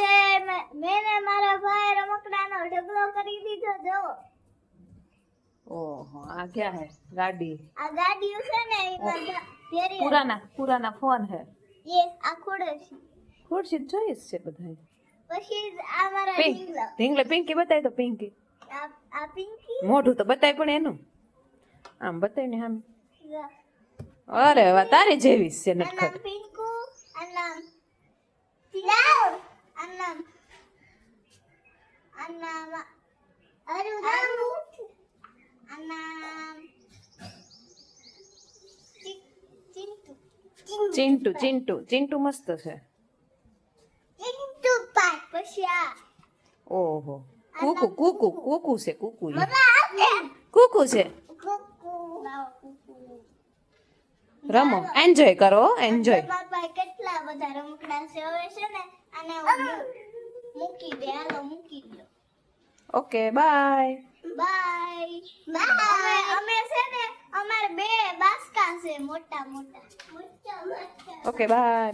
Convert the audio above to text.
આજે મેને મારા ભાઈ રમકડાનો ઢગલો કરી દીધો જો ओहो आ क्या है गाड़ी આ ગાડીઓ છે ને એમાં ફેરી पुराना फोन है ये આ ખોડે છે खुर्शी જોઈસ છે બધાય પછી આ મારા પિંક ઢીંગલા ઢીંગલે પિંકી બતાય તો પિંકી આ પિંકી મોઢું તો બતાય પણ એનું આમ બતાય ને આમ અરે વાહ તારી જેવી છે આનામ નટખટ પિંકુ આનામ તિલાવ આનામ અરે રામુ આનામ ચિંટુ ચિંટુ મસ્ત છે ચિંટુ પાટ પછી આ ઓહો કુકુ છે કુકુ મમ્મા આ કુકુ છે કુકુ રમો એન્જોય કરો એન્જોય મારા પાસે કેટલા બધા રમકડા છે હવે છે ને આને મૂકી દે હાલો મૂકી દો ઓકે બાય બાય અમે છે ને અમારે બે બાસ્કા છે મોટા મોટા ઓકે બાય